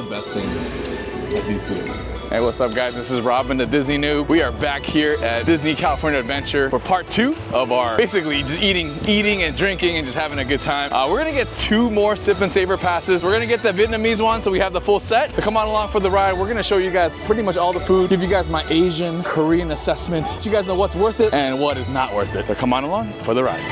the best thing at DCA. Hey, what's up guys? This is Robin, the Disney Noob. We are back here at Disney California Adventure for part 2 of our basically just eating and drinking and just having a good time. We're gonna get 2 more sip and savor passes. We're gonna get the Vietnamese one so we have the full set. So come on along for the ride. We're gonna show you guys pretty much all the food, give you guys my Asian, Korean assessment, so you guys know what's worth it and what is not worth it. So come on along for the ride.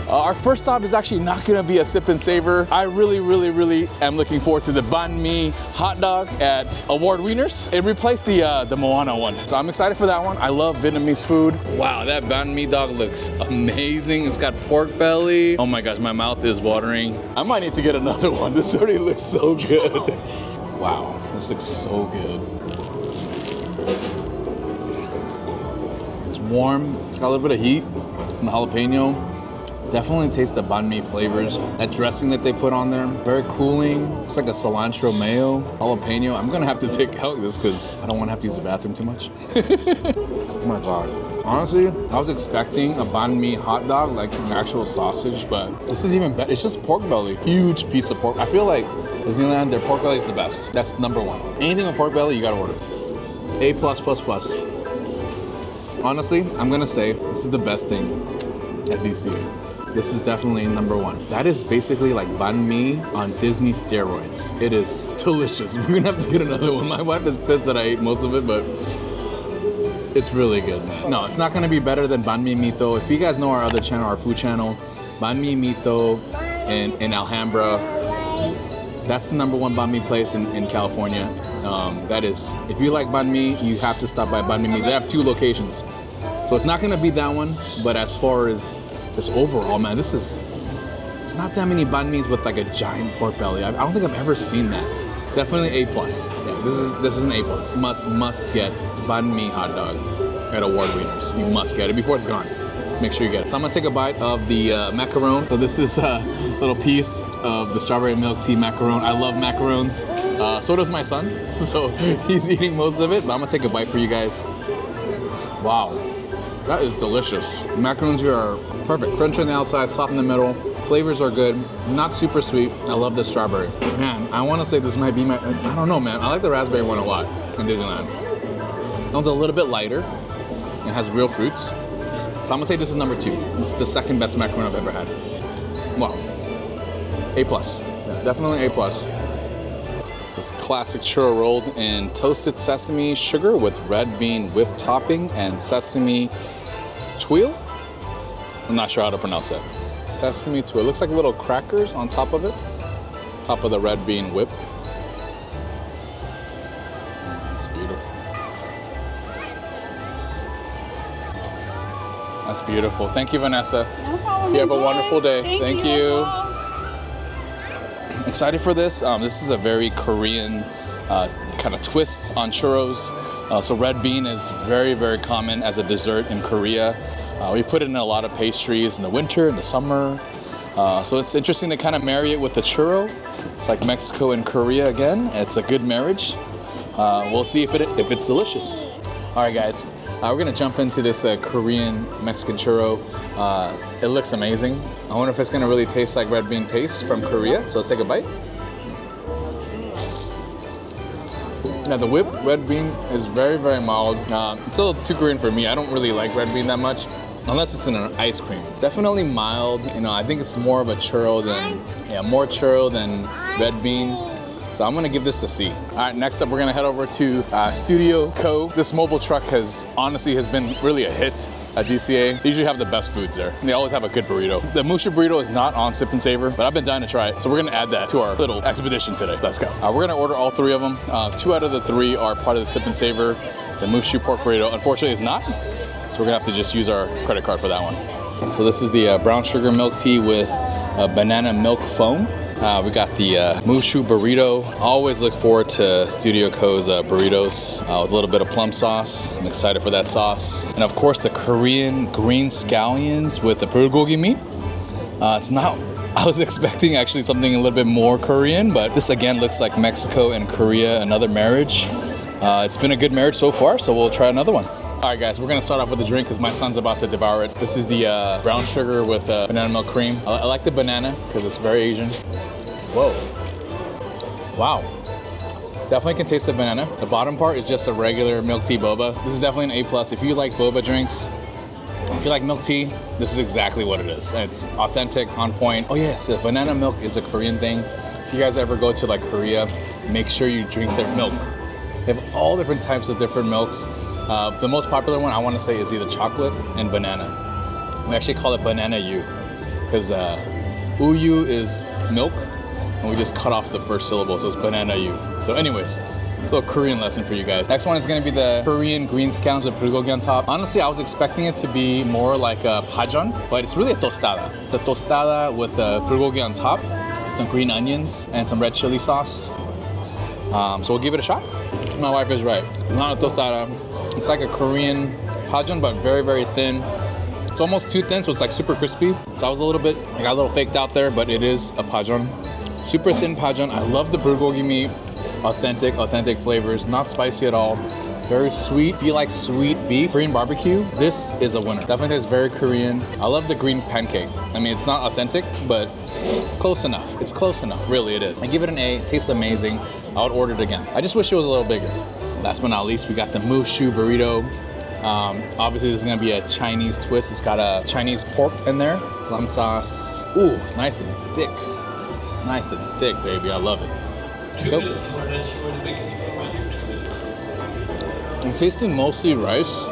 Our first stop is actually not gonna be a sip and savor. I really am looking forward to the Banh Mi Hotdog at Award Wieners. It replaced the Moana one. So I'm excited for that one. I love Vietnamese food. Wow, that Banh Mi dog looks amazing. It's got pork belly. Oh my gosh, my mouth is watering. I might need to get another one. This already looks so good. Wow, this looks so good. It's warm, it's got a little bit of heat and the jalapeno. Definitely taste the banh mi flavors. That dressing that they put on there, very cooling. It's like a cilantro mayo, jalapeno. I'm gonna have to take out this because I don't want to have to use the bathroom too much. Oh my God. Honestly, I was expecting a banh mi hot dog, like an actual sausage, but this is even better. It's just pork belly. Huge piece of pork. I feel like Disneyland, their pork belly is the best. That's number 1. Anything with pork belly, you gotta order. A+++. Honestly, I'm gonna say this is the best thing at DCA. This is definitely number 1. That is basically like banh mi on Disney steroids. It is delicious. We're gonna have to get another one. My wife is pissed that I ate most of it, but it's really good, man. No, it's not gonna be better than Banh Mi Mito. If you guys know our other channel, our food channel, Banh Mi Mito in Alhambra, that's the number 1 banh mi place in California. That is, if you like banh mi, you have to stop by Banh Mi. They have 2 locations. So it's not gonna be that one, but as far as just overall, man, there's not that many banh mi's with like a giant pork belly. I don't think I've ever seen that. Definitely A+. Yeah, this is an A+. Must get Banh Mi hot dog at Award Wieners. You must get it before it's gone. Make sure you get it. So I'm gonna take a bite of the macaron. So this is a little piece of the strawberry milk tea macaron. I love macarons. So does my son. So he's eating most of it, but I'm gonna take a bite for you guys. Wow. That is delicious. Macarons here are perfect. Crunchy on the outside, soft in the middle. Flavors are good, not super sweet. I love the strawberry. Man, I want to say this might be my, I don't know, man. I like the raspberry one a lot in Disneyland. That one's a little bit lighter. It has real fruits. So I'm gonna say this is number 2. This is the second best macaron I've ever had. Wow. A+. Yeah, definitely A+. This is classic churro rolled in toasted sesame sugar with red bean whipped topping and sesame tuile. I'm not sure how to pronounce it. Sesame tuile. It looks like little crackers on top of it. Top of the red bean whip. That's beautiful. That's beautiful. Thank you, Vanessa. No problem. You have a wonderful day. Thank you. Excited for this. This is a very Korean kind of twist on churros. So red bean is very common as a dessert in Korea. We put it in a lot of pastries in the winter, in the summer. So it's interesting to kind of marry it with the churro. It's like Mexico and Korea again. It's a good marriage. We'll see if it's delicious. All right, guys. We're gonna jump into this Korean Mexican churro. It looks amazing. I wonder if it's gonna really taste like red bean paste from Korea. So let's take a bite. Yeah, the whipped red bean is very mild. It's a little too Korean for me. I don't really like red bean that much, unless it's in an ice cream. Definitely mild. You know, I think it's more of a churro than, more churro than red bean. So I'm gonna give this a C. All right, next up, we're gonna head over to Studio Cove. This mobile truck has been really a hit at DCA. They usually have the best foods there. And they always have a good burrito. The Moo Shu Burrito is not on Sip and Savor, but I've been dying to try it. So we're gonna add that to our little expedition today. Let's go. We're gonna order all 3 of them. 2 out of the 3 are part of the Sip and Savor. The Moo Shu Pork Burrito, unfortunately, is not. So we're gonna have to just use our credit card for that one. So this is the brown sugar milk tea with banana milk foam. We got the Moo Shu Burrito. Always look forward to Studio Co's burritos with a little bit of plum sauce. I'm excited for that sauce. And of course, the Korean green scallions with the bulgogi meat. It's not, I was expecting actually something a little bit more Korean, but this again looks like Mexico and Korea, another marriage. It's been a good marriage so far, so we'll try another one. All right, guys, we're gonna start off with the drink because my son's about to devour it. This is the brown sugar with banana milk cream. I like the banana because it's very Asian. Whoa. Wow. Definitely can taste the banana. The bottom part is just a regular milk tea boba. This is definitely an A+. If you like boba drinks, if you like milk tea, this is exactly what it is. It's authentic, on point. Oh yes, the banana milk is a Korean thing. If you guys ever go to like Korea, make sure you drink their milk. They have all different types of different milks. The most popular one I want to say is either chocolate and banana. We actually call it banana yu because uyu is milk and we just cut off the first syllable, so it's banana yu. So anyways, a little Korean lesson for you guys. Next one is going to be the Korean green scallions with bulgogi on top. Honestly, I was expecting it to be more like a pajeon, but it's really a tostada. It's a tostada with the bulgogi on top, some green onions and some red chili sauce. So we'll give it a shot. My wife is right. It's not a tostada. It's like a Korean pajeon, but very, very thin. It's almost too thin, so it's like super crispy. So I was I got a little faked out there, but it is a pajeon. Super thin pajeon. I love the bulgogi meat. Authentic flavors, not spicy at all. Very sweet. If you like sweet beef, Korean barbecue, this is a winner. Definitely tastes very Korean. I love the green pancake. I mean, it's not authentic, but close enough. It's close enough, really it is. I give it an A, it tastes amazing. I would order it again. I just wish it was a little bigger. Last but not least, we got the Moo Shu Burrito. Obviously, this is gonna be a Chinese twist. It's got a Chinese pork in there, plum sauce. Ooh, it's nice and thick. Nice and thick, baby, I love it. Let's go. I'm tasting mostly rice,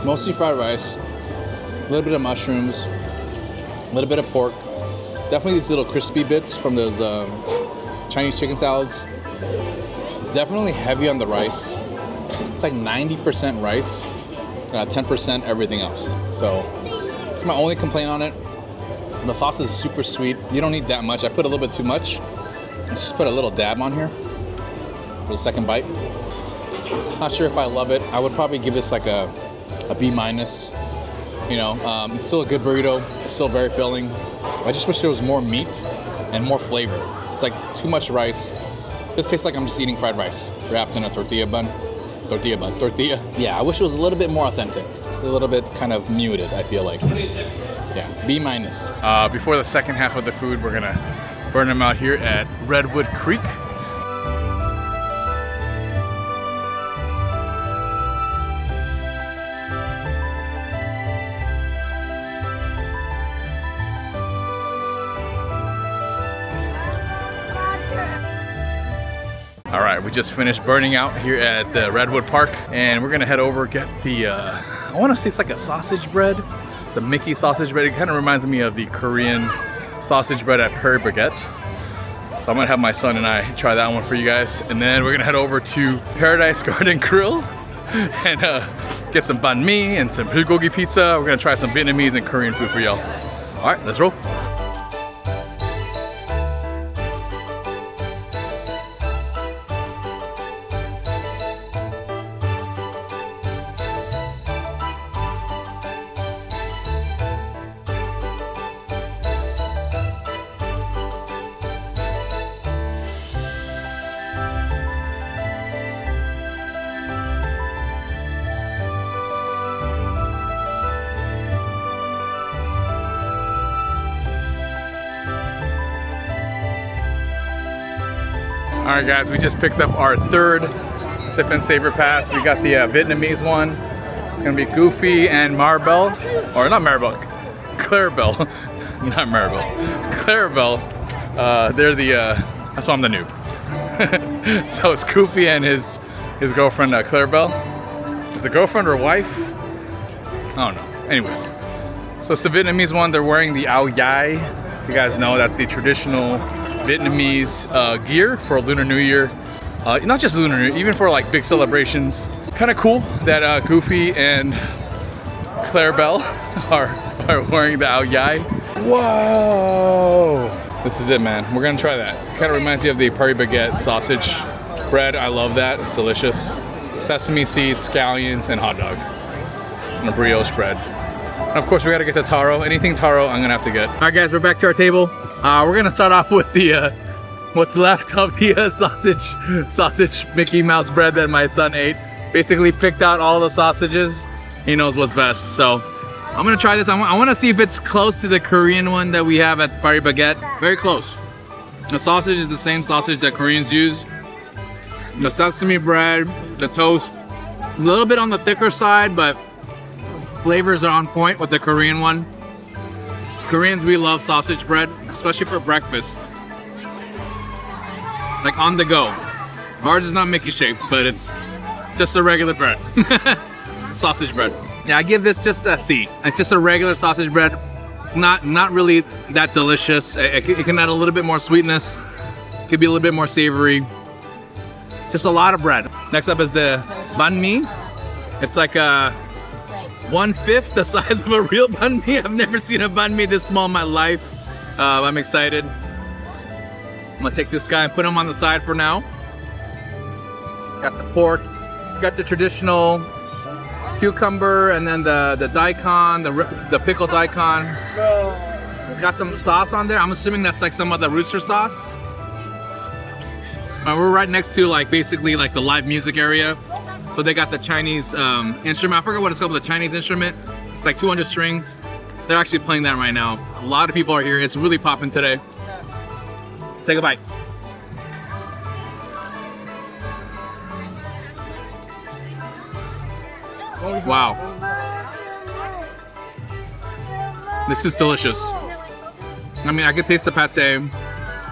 mostly fried rice, a little bit of mushrooms, a little bit of pork. Definitely these little crispy bits from those Chinese chicken salads. Definitely heavy on the rice. It's like 90% rice, 10% everything else. So it's my only complaint on it. The sauce is super sweet. You don't need that much. I put a little bit too much. I just put a little dab on here for the second bite. Not sure if I love it. I would probably give this like a B-. You know, it's still a good burrito. It's still very filling. I just wish there was more meat and more flavor. It's like too much rice. Just tastes like I'm just eating fried rice wrapped in a tortilla bun. Tortilla. Yeah, I wish it was a little bit more authentic. It's a little bit kind of muted, I feel like. Yeah, B-. Before the second half of the food, we're gonna burn them out here at Redwood Creek. All right, we just finished burning out here at the Redwood Park, and we're gonna head over, get the, I wanna say it's like a sausage bread. It's a Mickey sausage bread. It kind of reminds me of the Korean sausage bread at Prairie Baguette. So I'm gonna have my son and I try that one for you guys. And then we're gonna head over to Paradise Garden Grill and get some banh mi and some bulgogi pizza. We're gonna try some Vietnamese and Korean food for y'all. All right, let's roll. All right, guys, we just picked up our third Sip and Savor pass. We got the Vietnamese one. It's gonna be Goofy and Maribel, or not Maribel, Clarabelle, not Maribel, Clarabelle. They're the, that's why I'm the noob. So it's Goofy and his girlfriend, Clarabelle. Is it girlfriend or wife? I don't know. Anyways, so it's the Vietnamese one. They're wearing the ao dai. You guys know that's the traditional Vietnamese gear for Lunar New Year. Not just Lunar New Year, even for like big celebrations. Kind of cool that Goofy and Clarabelle are wearing the ao dai. Whoa! This is it, man. We're gonna try that. Kind of reminds me of the Paris baguette sausage bread. I love that. It's delicious. Sesame seeds, scallions, and hot dog. And a brioche bread. And of course, we gotta get the taro. Anything taro, I'm gonna have to get. All right, guys, we're back to our table. We're gonna start off with the what's left of the sausage Mickey Mouse bread that my son ate. Basically picked out all the sausages. He knows what's best. So I'm gonna try this. I wanna see if it's close to the Korean one that we have at Paris Baguette. Very close. The sausage is the same sausage that Koreans use. The sesame bread, the toast, a little bit on the thicker side, but flavors are on point with the Korean one. Koreans, we love sausage bread, especially for breakfast. Like on the go. Ours is not Mickey shaped, but it's just a regular bread. Sausage bread. Yeah, I give this just a C. It's just a regular sausage bread. Not really that delicious. It can add a little bit more sweetness. It could be a little bit more savory. Just a lot of bread. Next up is the banh mi. It's like a 1/5 the size of a real banh mi. I've never seen a banh mi this small in my life. I'm excited. I'm gonna take this guy and put him on the side for now. Got the pork. Got the traditional cucumber and then the daikon, the pickled daikon. It's got some sauce on there. I'm assuming that's like some of the rooster sauce. We're right next to like basically like the live music area. So they got the Chinese instrument. I forgot what it's called, but the Chinese instrument. It's like 200 strings. They're actually playing that right now. A lot of people are here. It's really popping today. Take a bite. Wow. This is delicious. I mean, I can taste the pate, a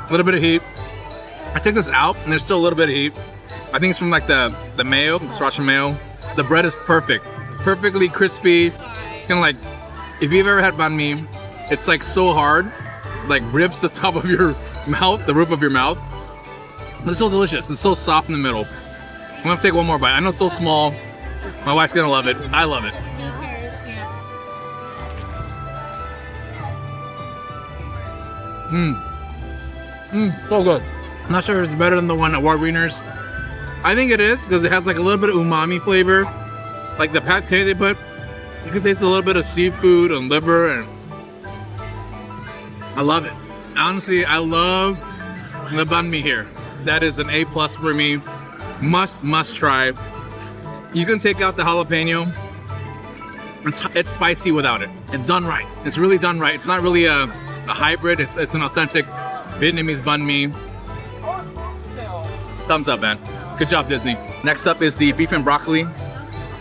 little bit of heat. I took this out and there's still a little bit of heat. I think it's from like the mayo, the sriracha mayo. The bread is perfect. It's perfectly crispy. Kind of like, if you've ever had banh mi, it's like so hard, like rips the top of your mouth, the roof of your mouth. But it's so delicious. It's so soft in the middle. I'm gonna take one more bite. I know it's so small. My wife's gonna love it. I love it. So good. I'm not sure if it's better than the one at Warwieners. I think it is because it has like a little bit of umami flavor. Like the pate they put, you can taste a little bit of seafood and liver, and I love it. Honestly, I love the banh mi here. That is an A+ for me. Must try. You can take out the jalapeno. It's spicy without it. It's done right. It's really done right. It's not really a hybrid. It's an authentic Vietnamese banh mi. Thumbs up, man. Good job, Disney. Next up is the beef and broccoli.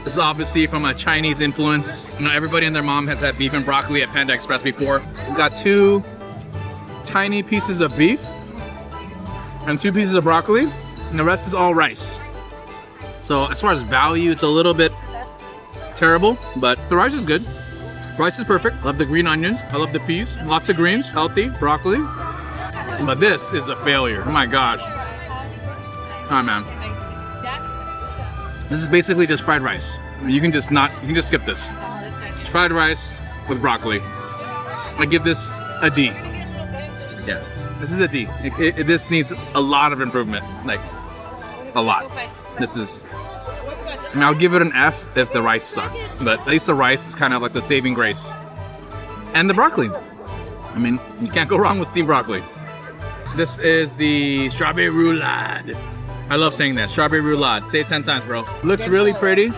This is obviously from a Chinese influence. You know, everybody and their mom has had beef and broccoli at Panda Express before. We've got 2 tiny pieces of beef and 2 pieces of broccoli, and the rest is all rice. So as far as value, it's a little bit terrible, but the rice is good. Rice is perfect. Love the green onions. I love the peas. Lots of greens, healthy, broccoli. But this is a failure. Oh my gosh. All right, man. This is basically just fried rice. You can just skip this. It's fried rice with broccoli. I give this a D. Yeah, this is a D. This needs a lot of improvement, like a lot. This is, I mean, I'll give it an F if the rice sucked, but at least the rice is kind of like the saving grace. And the broccoli. I mean, you can't go wrong with steamed broccoli. This is the strawberry roulade. I love saying that, strawberry roulade. Say it 10 times, bro. Looks really pretty.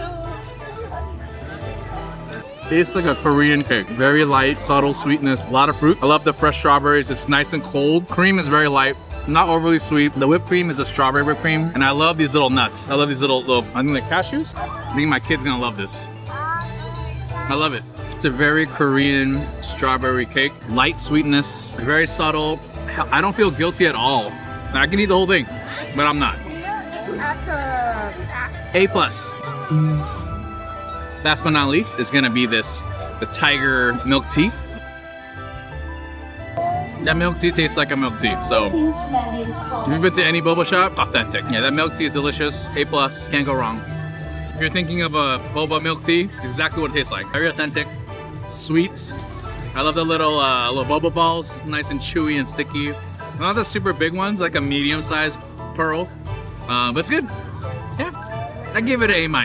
Tastes like a Korean cake. Very light, subtle sweetness, a lot of fruit. I love the fresh strawberries. It's nice and cold. Cream is very light, not overly sweet. The whipped cream is a strawberry whipped cream. And I love these little nuts. I love these little I think they're cashews. I think my kid's gonna love this. I love it. It's a very Korean strawberry cake. Light sweetness, very subtle. I don't feel guilty at all. I can eat the whole thing, but I'm not. A+. Last but not least is gonna be the tiger milk tea. That milk tea tastes like a milk tea. So if you've been to any boba shop, authentic. Yeah, that milk tea is delicious. A+, can't go wrong. If you're thinking of a boba milk tea, exactly what it tastes like. Very authentic, sweet, I love the little boba balls, nice and chewy and sticky. Not the super big ones, like a medium-sized pearl, but it's good. Yeah, I give it an A-.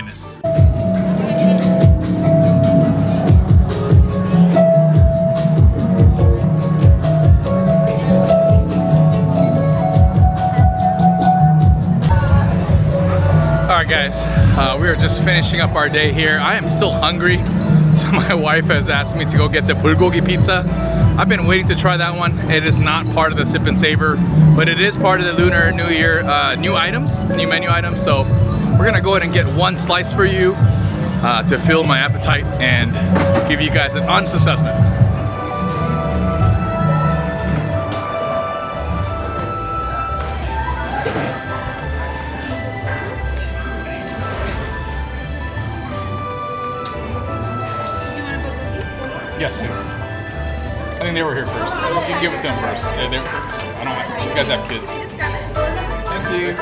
Alright guys, we are just finishing up our day here. I am still hungry, so my wife has asked me to go get the Bulgogi Pizza. I've been waiting to try that one. It is not part of the Sip and Savor, but it is part of the Lunar New Year new menu items. So we're gonna go ahead and get one slice for you to fill my appetite and give you guys an honest assessment. Yes, please. I think they were here first. You can give it to them first. I don't have, you guys have kids. Thank you.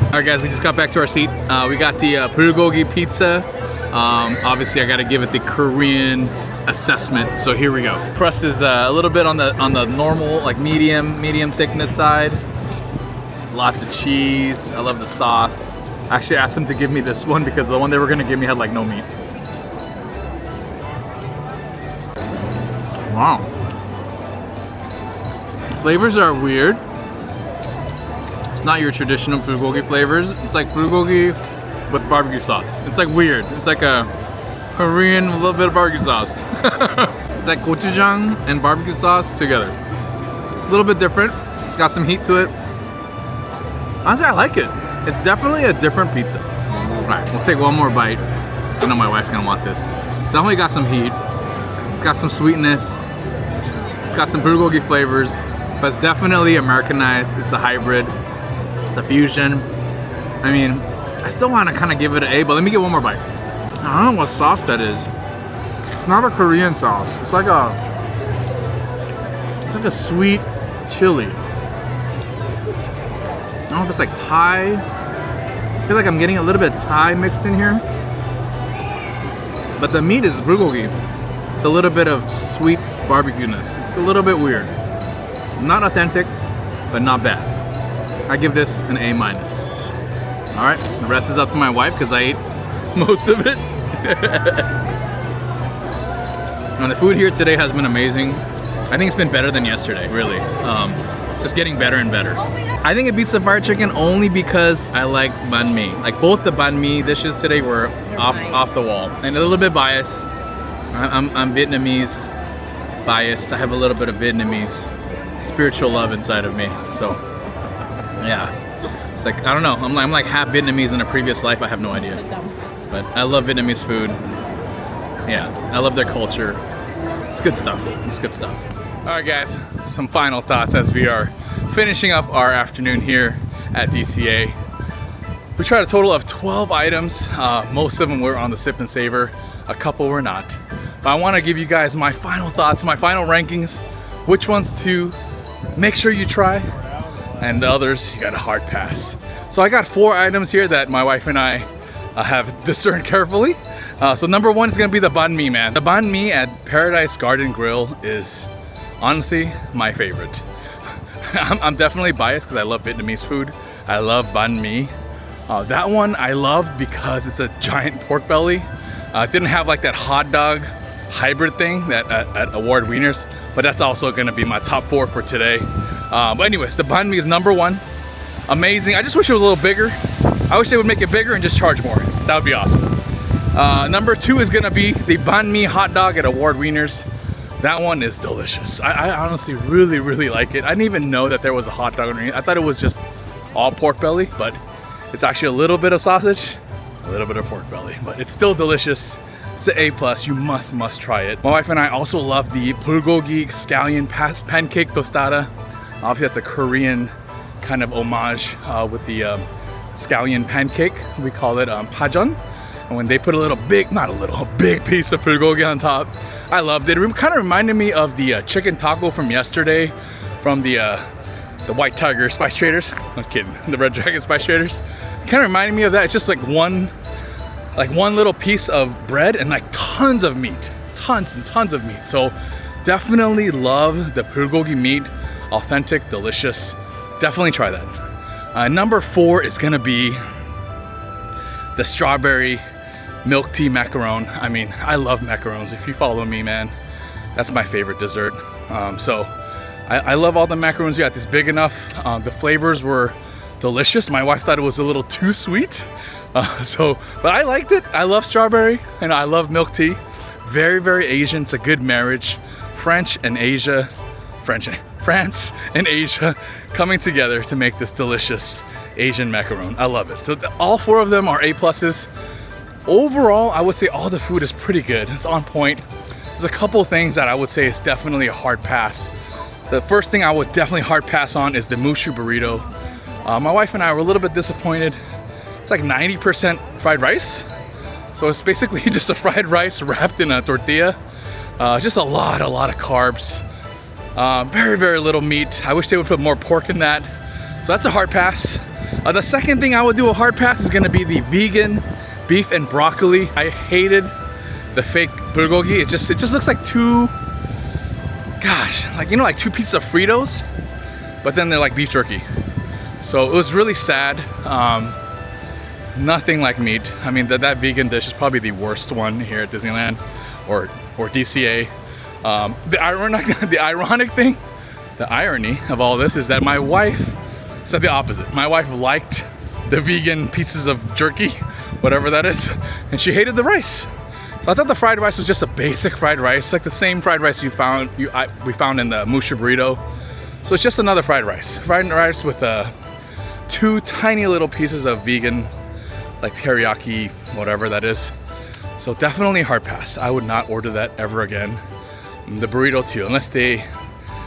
Alright guys, we just got back to our seat. We got the Bulgogi Pizza. Obviously I gotta give it the Korean assessment. So here we go. Crust is a little bit on the normal, like medium thickness side. Lots of cheese. I love the sauce. I actually asked them to give me this one because the one they were gonna give me had like no meat. Wow. Flavors are weird. It's not your traditional bulgogi flavors. It's like bulgogi with barbecue sauce. It's like weird. It's like a Korean with a little bit of barbecue sauce. It's like gochujang and barbecue sauce together. A little bit different. It's got some heat to it. Honestly, I like it. It's definitely a different pizza. All right, we'll take one more bite. I know my wife's gonna want this. It's definitely got some heat. It's got some sweetness. It's got some bulgogi flavors, but it's definitely Americanized. It's a hybrid. It's a fusion. I mean, I still want to kind of give it an A, but let me get one more bite. I don't know what sauce that is. It's not a Korean sauce. It's like a sweet chili. I don't know if it's like Thai. I feel like I'm getting a little bit of Thai mixed in here. But the meat is bulgogi. With a little bit of sweet barbecue-ness. It's a little bit weird. Not authentic, but not bad. I give this an A-. All right, the rest is up to my wife because I ate most of it. And the food here today has been amazing. I think it's been better than yesterday, really. It's just getting better and better. I think it beats the fried chicken only because I like banh mi. Like both the banh mi dishes today were off the wall. And a little bit biased. I'm Vietnamese biased. I have a little bit of Vietnamese spiritual love inside of me. So yeah, it's like, I don't know. I'm like half Vietnamese in a previous life. I have no idea. But I love Vietnamese food. Yeah, I love their culture. It's good stuff. It's good stuff. All right, guys, some final thoughts as we are finishing up our afternoon here at DCA. We tried a total of 12 items. Most of them were on the Sip and Savor. A couple were not. But I want to give you guys my final thoughts, my final rankings, which ones to make sure you try, and the others you got a hard pass. So I got 4 items here that my wife and I have discerned carefully. So number 1 is gonna be the banh mi, man. The banh mi at Paradise Garden Grill is honestly my favorite. I'm definitely biased because I love Vietnamese food. I love banh mi. That one I loved because it's a giant pork belly. It didn't have like that hot dog hybrid thing that at Award Wieners, but that's also gonna be my top 4 for today. But anyways, the banh mi is number 1. Amazing. I just wish it was a little bigger. I wish they would make it bigger and just charge more. That would be awesome. Number 2 is gonna be the Banh Mi Hotdog at Award Wieners. That one is delicious. I honestly really like it. I didn't even know that there was a hot dog underneath. I thought it was just all pork belly, but it's actually a little bit of sausage, a little bit of pork belly, but it's still delicious. It's an A+. You must try it. My wife and I also love the Bulgogi Scallion Pancake Tostada. Obviously that's a Korean kind of homage with the Scallion pancake. We call it pajeon. And when they put a big piece of bulgogi on top, I loved it. It kind of reminded me of the chicken taco from yesterday from the White Tiger Spice Traders. I'm kidding, the Red Dragon Spice Traders. It kind of reminded me of that. It's just like one like one little piece of bread and like tons of meat, tons and tons of meat. So definitely love the bulgogi meat, authentic, delicious. Definitely try that. Number 4 is gonna be the strawberry milk tea macaron. I mean, I love macarons. If you follow me, man, that's my favorite dessert. So I love all the macarons. Yeah, it's big enough. The flavors were delicious. My wife thought it was a little too sweet. But I liked it. I love strawberry and I love milk tea. Very, very Asian. It's a good marriage. France and Asia coming together to make this delicious Asian macaron. I love it. So all 4 of them are A+. Overall, I would say all the food is pretty good. It's on point. There's a couple of things that I would say is definitely a hard pass. The first thing I would definitely hard pass on is the Moo Shu Burrito. My wife and I were a little bit disappointed. It's like 90% fried rice. So it's basically just a fried rice wrapped in a tortilla. Just a lot of carbs. Very, very little meat. I wish they would put more pork in that. So that's a hard pass. The second thing I would do a hard pass is gonna be the vegan beef and broccoli. I hated the fake bulgogi. It just looks like two, gosh, like, you know, like 2 pieces of Fritos, but then they're like beef jerky. So it was really sad. Nothing like meat. I mean, that vegan dish is probably the worst one here at Disneyland or DCA. The irony of all this is that my wife said the opposite. My wife liked the vegan pieces of jerky, whatever that is, and she hated the rice. So I thought the fried rice was just a basic fried rice, like the same fried rice we found in the Moo Shu Burrito. So it's just another fried rice with 2 tiny little pieces of vegan, like teriyaki, whatever that is. So definitely a hard pass. I would not order that ever again. The burrito too, unless they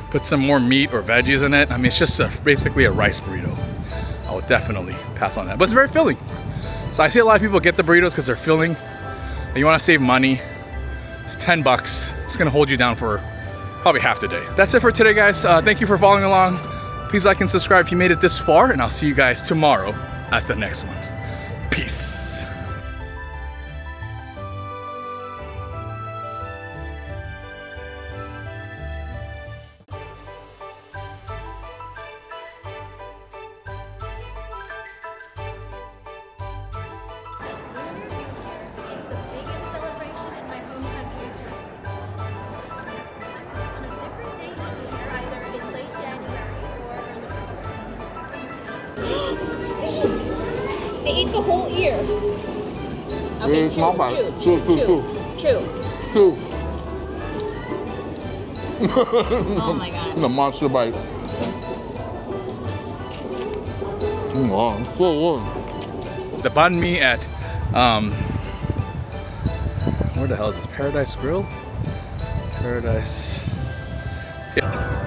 put some more meat or veggies in it. I mean, it's just basically a rice burrito. I would definitely pass on that, but it's very filling. So I see a lot of people get the burritos because they're filling. And you want to save money. It's $10. It's gonna hold you down for probably half the day. That's it for today, guys. Thank you for following along. Please like and subscribe if you made it this far, and I'll see you guys tomorrow at the next one. Peace. They eat the whole ear. Okay, chew. Oh my god. The monster bite. Wow, it's so good. The banh mi at where the hell is this? Paradise Grill? Paradise. Yeah.